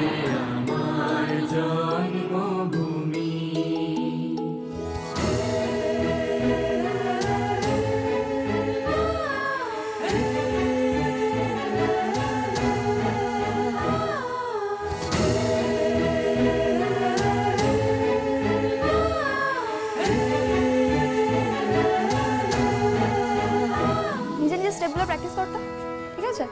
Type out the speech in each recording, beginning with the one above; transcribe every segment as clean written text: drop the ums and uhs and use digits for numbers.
আমার জন্মভূমি। নিজে নিজে স্টেপগুলো প্র্যাকটিস করতে, ঠিক আছে?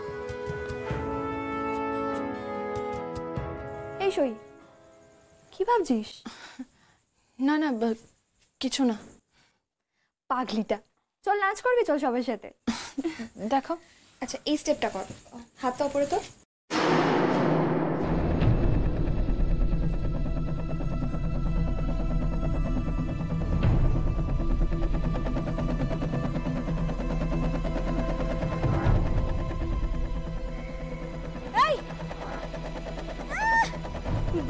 এই সই, কি ভাবছিস? না না, কিছু না। পাগলিটা, চল নাচ করবি, চল সবার সাথে। দেখো। আচ্ছা, এই স্টেপটা কর, হাতটা উপরে তোর।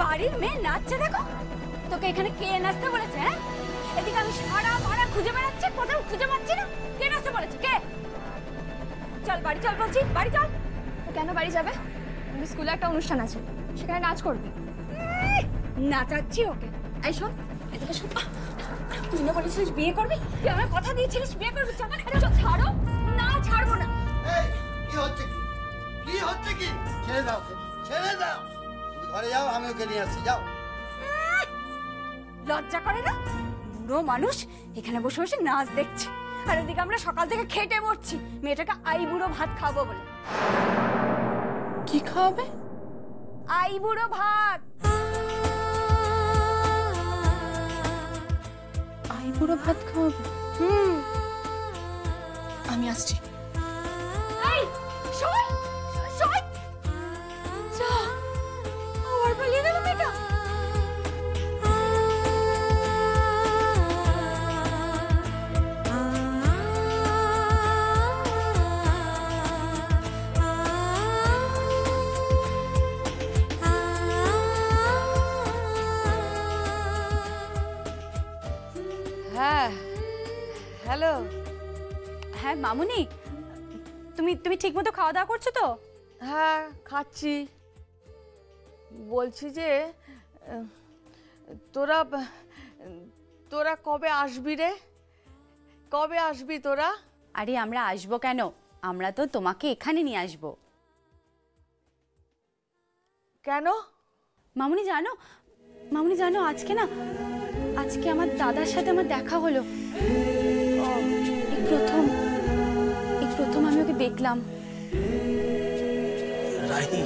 বাড়ির মেয়ে নাচছে দেখো। তোকে এখানে কে নাচতে বলেছে? হ্যাঁ, এদিকে আমি সারা ভাড়া খুঁজে বেড়াচ্ছি, কোথাও খুঁজে পাচ্ছি না। কে নাচতে বলেছে? কে? চল বাড়ি চল বলছি, বাড়ি চল। কেন বাড়ি যাবে? স্কুলে একটা অনুষ্ঠান আছে, সেখানে নাচ করবি। নাচাচ্ছি ওকে। এই শোন, এদিকে শোন। তুই না বলেছিলিস বিয়ে করবি? তুই আমার কথা দিয়েছিলিস বিয়ে করবি। চল ছাড়ো। না, ছাড়বো না। কি হচ্ছে কি? কি হচ্ছে কি? ছেড়ে দাও, ছেড়ে দাও। ঘরে যাও, আমি ওকে নিয়ে আসছি, যাও। লজ্জা করে না? বুড়ো মানুষ এখানে বসে বসে নাচ দেখছে, আর এদিকে আমরা সকাল থেকে খেটে মরছি মেয়েটাকে আই বুড়ো ভাত খাবো বলে। কি খাওয়াবে? আই বুড়ো ভাত। আই বুড়ো ভাত খাওয়াবে? আমি আসছি। এই সই সই, যা আবার পালিয়ে গেল মেয়েটা। হ্যাঁ, হ্যালো। হ্যাঁ মামুনি, তুমি তুমি ঠিকমতো খাওয়া দাওয়া করছো তো? হ্যাঁ, খাচ্ছি। বলছি যে তোরা তোরা কবে আসবি রে? কবে আসবি তোরা? আরে আমরা আসবো কেন, আমরা তো তোমাকে এখানে নিয়ে আসবো। কেন? মামুনি জানো আজকে আমার দাদার সাথে আমার দেখা হলো। এই প্রথম আমি ওকে দেখলাম। রাহি,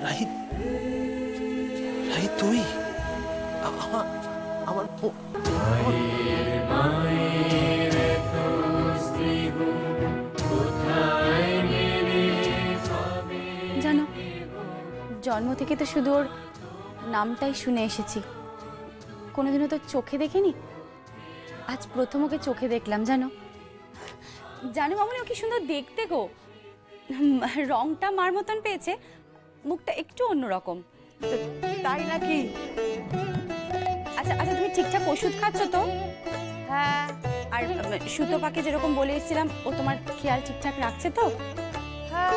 রাহি, রাহি তুই আমার জানো, জন্ম থেকে তো শুধু ওর নামটাই শুনে এসেছি, কোনোদিনও তো চোখে দেখিনি। আজ প্রথম ওকে চোখে দেখলাম। জানো মামুনি, ও কি সুন্দর দেখতে গো। রংটা মার মতন পেয়েছে, মুখটা একটু অন্যরকম। তাই নাকি? আচ্ছা তুমি ঠিকঠাক ওষুধ খাচ্ছ তো? হ্যাঁ। আর সুতো পাকে যেরকম বলে এসেছিলাম, ও তোমার খেয়াল ঠিকঠাক রাখছে তো? হ্যাঁ।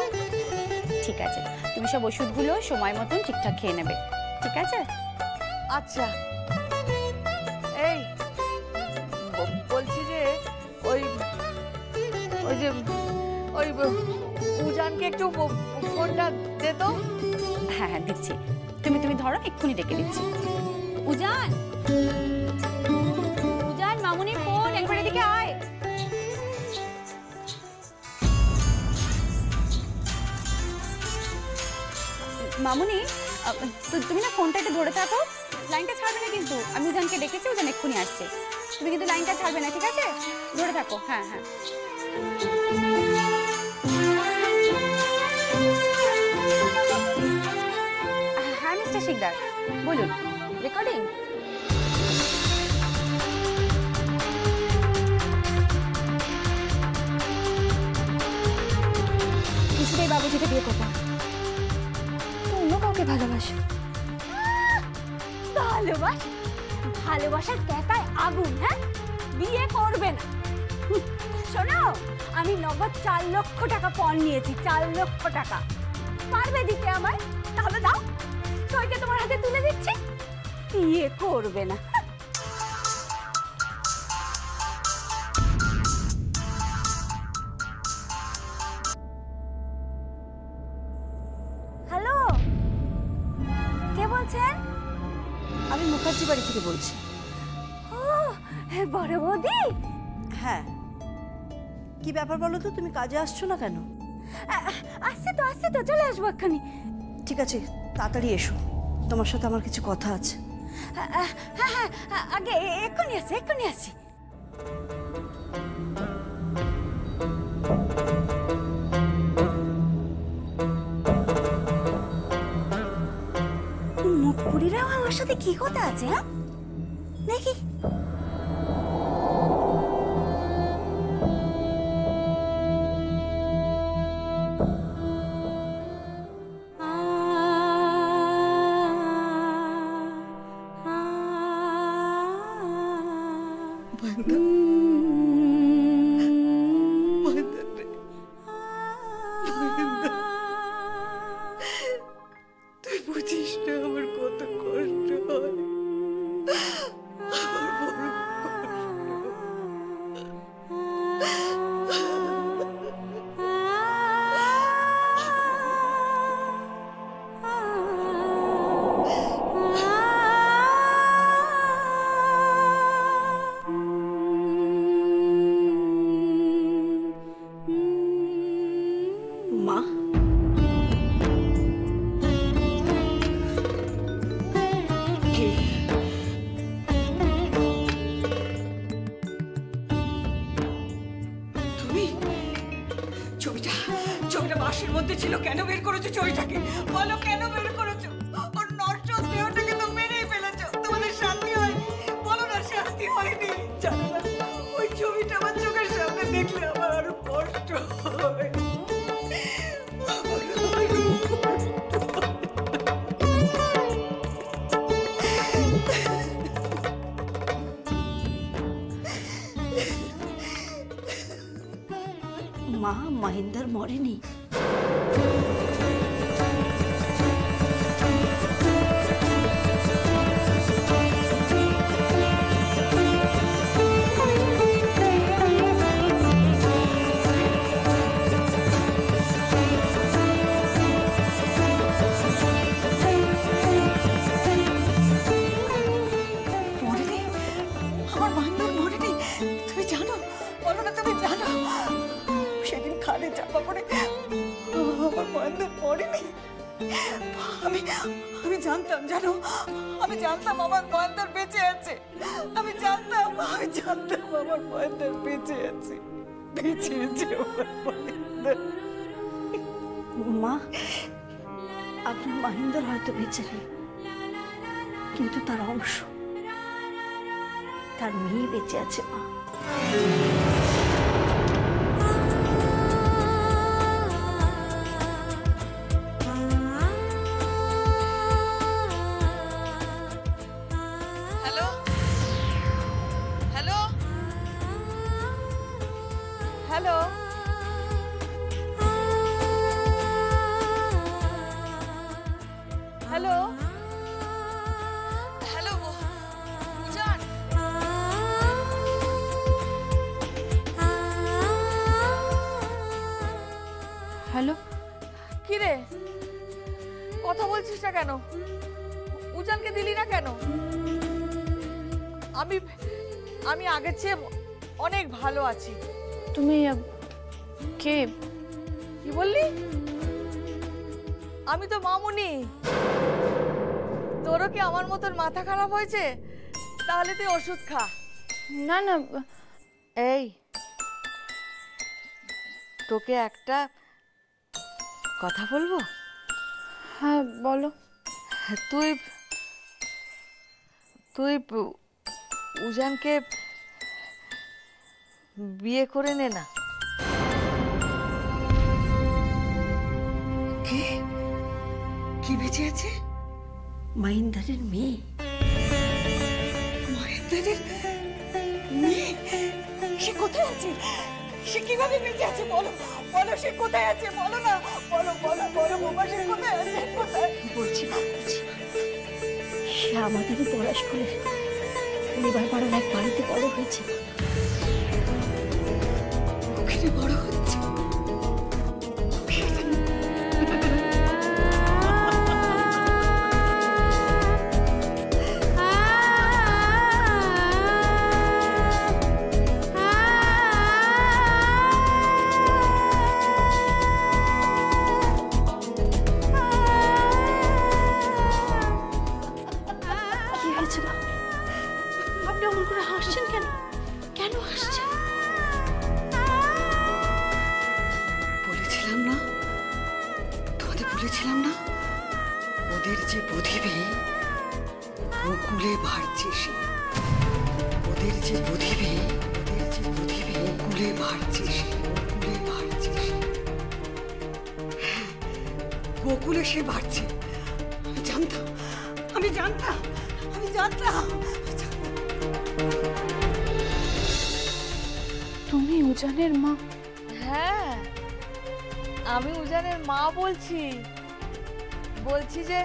ঠিক আছে, তুমি সব ওষুধগুলো সময় মতন ঠিকঠাক খেয়ে নেবে, ঠিক আছে? আচ্ছা। এই বলছি যে ওই উজানকে একটু ফোনটা দে তো। হ্যাঁ দিচ্ছি, তুমি ধরো, এক্ষুনি ডেকে দিচ্ছি। উজান, মামুনির ফোন, একবার এদিকে আয়। মামুনি, তুমি না ফোনটা একটু ধরে থাকো, লাইনটা ছাড়বে না কিন্তু। আমি উজানকে ডেকেছি, উজান এক্ষুনি আসছে। তুমি কিন্তু লাইনটা ছাড়বে না, ঠিক আছে? ধরে থাকো। হ্যাঁ। হ্যাঁ মিস্টার শিকদার, বলুন। রেকর্ডিং? কিছুতেই বাবুজিকে বিয়ে করবো, অন্য কাউকে ভালোবাসে। ভালোবাসার ক্যাটায় আগুন। হ্যাঁ, বিয়ে করবে না। শোনো, আমি নগদ 4 লক্ষ টাকা পণ নিয়েছি। 4 লক্ষ টাকা পারবে দিতে? আমায়? তাহলে দাও, সইটা তোমার হাতে তুলে দিচ্ছি। বিয়ে করবে না। হ্যালো, কে বলছেন? আমি মুখার্জি বাড়ি থেকে বলছি। ও, বড় বৌদি। হ্যাঁ, কি ব্যাপার বলো তো, তুমি কাজে আসছো না কেন? আসছে তো, চলে আসবো এক্ষুনি। ঠিক আছে, তাড়াতাড়ি এসো, তোমার সাথে আমার কিছু কথা আছে। হ্যাঁ, আগে এক্ষুনি আসছি। মুখপুরীরাও আমার সাথে কি কথা আছে? হ্যাঁ, দেখি। তুই বুঝিস না আমার কত কষ্ট হয়, আমার বড় মা, কে? তুমি ছবিটা বাসের মধ্যে ছিল, কেন বের করেছো ছবিটাকে? বলো কেন বের করেছো? ওর নষ্ট দেহটাকে তো মেরেই ফেলেছো, তোমাদের শান্তি হয়নি? বলো না শান্তি হয়নি? জানো না, ওই ছবিটা আমার চোখের সামনে দেখলে আমার আরো কষ্ট হয়। মা, মহিন্দর মরেনি। মরেনি? আমার মহেন্দ্র মরেনি? তুমি জানো? বলো না, তুমি জানো? সেদিন খালে চাপা পড়ে আমার মহেন্দ্র মরেনি। আমি জানতাম, জানো, আমি জানতাম আমার মহেন্দ্র বেঁচে আছে। আমি জানতাম আমার মহেন্দ্র বেঁচে আছে আমার মহেন্দ্র। মা, আপনার মহিন্দর হয়তো বেঁচে নেই, কিন্তু তার অংশ, তার মেয়ে বেঁচে আছে। মা, hello hello hello, hello hello, Ujan. Hello, কি রে, কথা বলছিস না কেন? উজানকে দিলি না কেন? আমি আগের চেয়ে অনেক ভালো আছি। তুমি কে? কি বললি? আমি তো মামুনি। তোরও কি আমার মতন মাথা খারাপ হয়েছে? তাহলে তুই ওষুধ খা। না না, এই, তোকে একটা কথা বলবো? হ্যাঁ বলো। তুই তুই উজানকে বিয়ে করে নে না। কি বেঁচে আছে? মহিন্দরের মেয়ে। মহেন্দ্রের মেয়ে? সে কোথায় আছে? সে কিভাবে বেঁচে আছে? বলো বলো, সে কোথায় আছে? বলো না, বলো বলো বলো বাবা, সে কোথায় আছে? আমাদেরই পড়াশ করে পরিবার পাড়ার এক বাড়িতে বড় হয়েছে। ওখানে বড় হচ্ছে। কি হয়েছে মা? আপনি অমন করে হাসছেন কেন? কেন হাসছেন? বলেছিলাম না, তোমাদের বলেছিলাম না, ওদের যে বধিবে গোকুলে বাড়ছে সে। ওদের যে বধিবে, ওদের যে বধিবে গোকুলে বাড়ছে সে, গোকুলে বাড়ছে সে। হ্যাঁ, গোকুলে সে বাড়ছে। আমি জানতাম, আমি জানতাম, আমি জানতাম। তুমি উজানের মা? হ্যাঁ, আমি উজানের মা বলছি। বলছি যে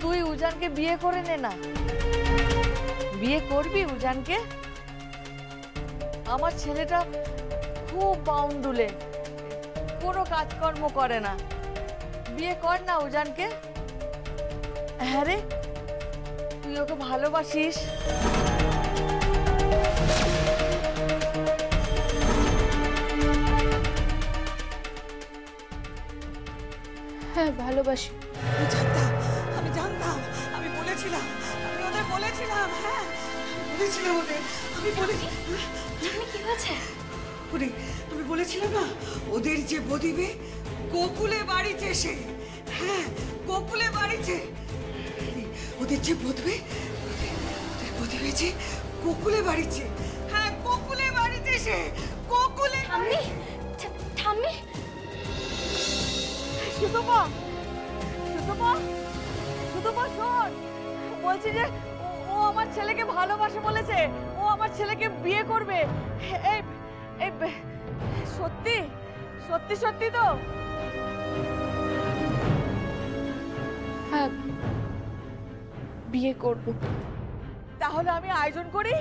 তুই উজানকে বিয়ে করে নে না। বিয়ে করবি উজানকে? আমার ছেলেটা খুব বাউন্ডুলে, কোনো কাজকর্ম করে না। বিয়ে কর না উজানকে। হ্যাঁ রে, তুই ওকে ভালোবাসিস। হ্যাঁ, ভালোবাসি। আমি জানতাম, আমি জানতাম, আমি বলেছিলাম, আমি ওদের বলেছিলাম। হ্যাঁ, আমি বলেছিলাম ওদের, আমি বলেছিলাম। কি হয়েছে? ওরে, আমি বলেছিলাম না, ওদের যে বধিবে গোকুলে বাড়িছে সে। হ্যাঁ, গোকুলে বাড়িছে। ওদের যে বধবে, ওদের বধিবে যে গোকুলে বাড়িছে। হ্যাঁ, গোকুলে বাড়িছে সে, গোকুলে। ঠাম্মি, ঠাম্মি, সুতপা, সুতপা, সুতপা শোন। বলছি যে ও আমার ছেলেকে ভালোবাসে বলেছে, ও আমার ছেলেকে বিয়ে করবে। এই এই সত্যি সত্যি সত্যি তো? হ্যাঁ, বিয়ে করব। তাহলে আমি আয়োজন করি।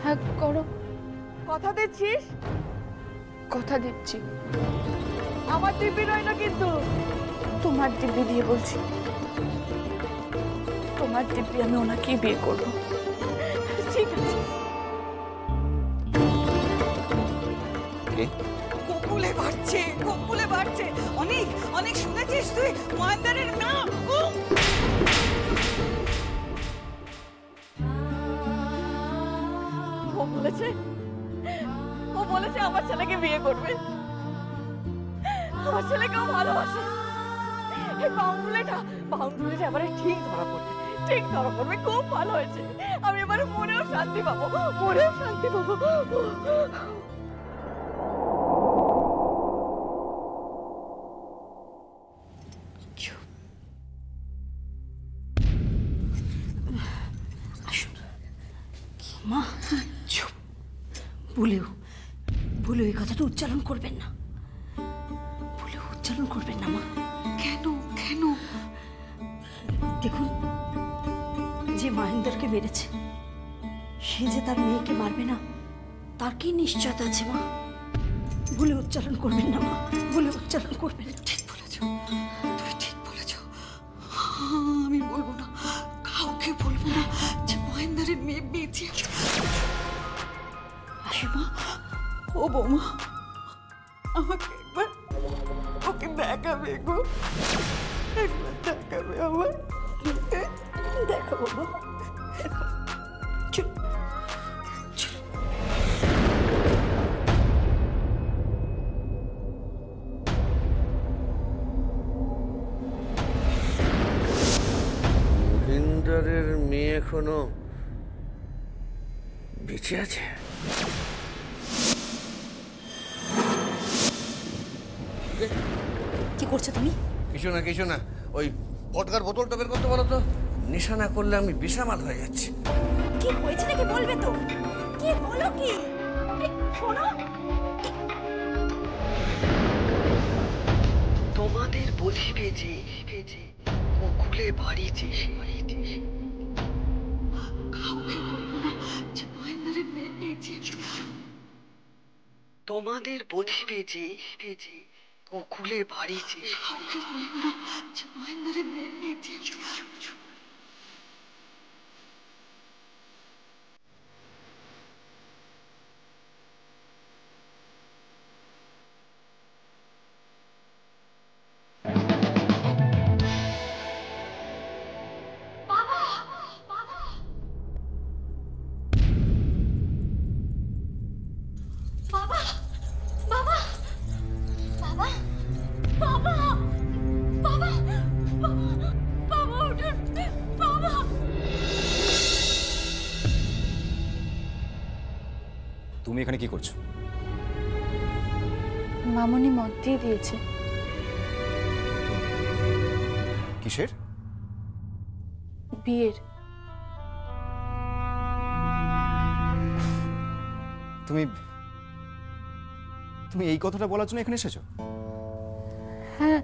হ্যাঁ, করো। কথা দিচ্ছিস? কথা দিচ্ছি। আমার দিব্যি রইল কিন্তু। তোমার দিব্যি দিয়ে বলছি, তোমার দিব্যি আমি ওনাকেই বিয়ে করবো। ঠিক আছে। গোকুলে বাড়ছে, গোকুলে বাড়ছে। অনেক অনেক শুনেছিস তুই মহেন্দ্রের নাম? ও বলেছে, ও বলেছে আমার ছেলেকে বিয়ে করবে। আমার ছেলেকেও ভালোবাসে। এই বাউন্ডুলেটা এবারে ঠিক ধরা পড়বে, ঠিক ধরা পড়বে। খুব ভালো হয়েছে। আমি এবারে মনেও শান্তি পাবো, মনেও শান্তি পাবো। মা চুপ। ভুলেও ভুলেও এই কথাটা উচ্চারণ করবেন না। ভুলেও উচ্চারণ করবেন না মা। কেন কেন? দেখুন, যে মহেন্দ্রকে মেরেছে সে যে তার মেয়েকে মারবে না তার কি নিশ্চয়তা আছে মা? ভুলে উচ্চারণ করবেন না মা, ভুলে উচ্চারণ করবেন না। ঠিক বলেছ, তুই ঠিক বলেছ। আমি বলবো না, কাউকে বলবো না যে মহেন্দ্রের মেয়ে বেঁচে আছে। আসি মা। ও বৌমা, আমাকে একবার ওকে দেখাবে গো, একবার দেখাবে আমার। দেখাবো মা। চুপ। মহিন্দ্রের মেয়ে এখনো বেঁচে আছে? কি করছো তুমি? কিছু না কিছু না, ওই ভটকার বোতলটা বের করতে পারো তো। নেশা না করলে আমি বিষামাল হয়ে যাচ্ছি। কি হয়েছে নাকি বলবে তো? কি হলো কি? শোনো, তোমাদের বধিবে যে গোকুলে খুলে বাড়িতে কাউকে বলবো না যে মহেন্দ্রের মেয়ে পেয়েছি। তোমাদের বধিবে যে গোকুলে বাড়িতে কাউকে বলবো না যে মহেন্দ্রের মেয়ে পেয়েছি। তুমি এখানে কি করছো? মামুনি মদ দিয়ে দিয়েছে। কিসের? বিয়ের। তুমি তুমি এই কথাটা বলার জন্য এখানে এসেছো? হ্যাঁ,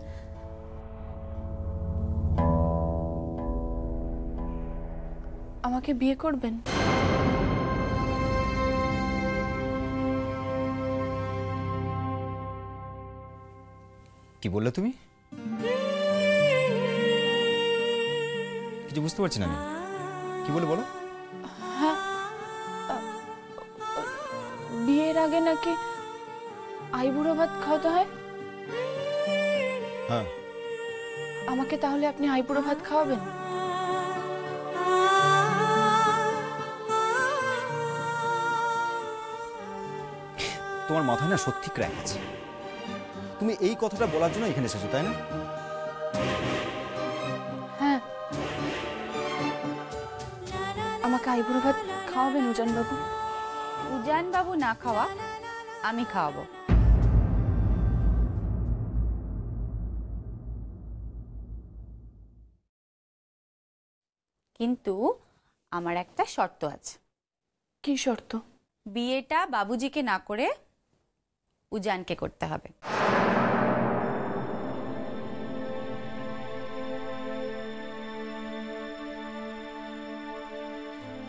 আমাকে বিয়ে করবেন? কি বললে তুমি? কিছু বুঝতে পারছি না আমি। কি বলে বলো? হ্যাঁ, বিয়ের আগে নাকি আইবুড়ো ভাত খাওয়াতে হয়। হ্যাঁ, আমাকে তাহলে আপনি আইবুড়ো ভাত খাওয়াবেন? তোমার মাথায় না সত্যি ক্র্যাক আছে। তুমি এই কথাটা বলার জন্য এখানে এসেছো, তাই না? হ্যাঁ, আমাকে আইবুড়ো ভাত খাওয়াবেন উজান বাবু? উজান বাবু না খাওয়া, আমি খাওয়াবো। কিন্তু আমার একটা শর্ত আছে। কি শর্ত? বিয়েটা বাবুজিকে না করে উজানকে করতে হবে।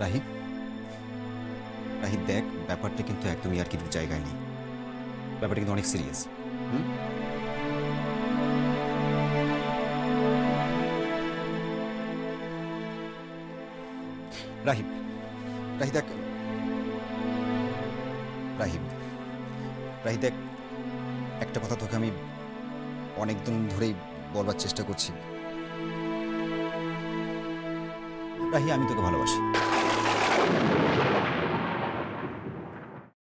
রাহি, রাহি দেখ, ব্যাপারটা কিন্তু একদমই আর কিছু জায়গায় নেই। ব্যাপারটা কিন্তু অনেক সিরিয়াস। রাহিব, রাহি দেখ, রাহিব, রাহি দেখ, একটা কথা তোকে আমি অনেকদিন ধরেই বলবার চেষ্টা করছি। রাহি, আমি তোকে ভালোবাসি।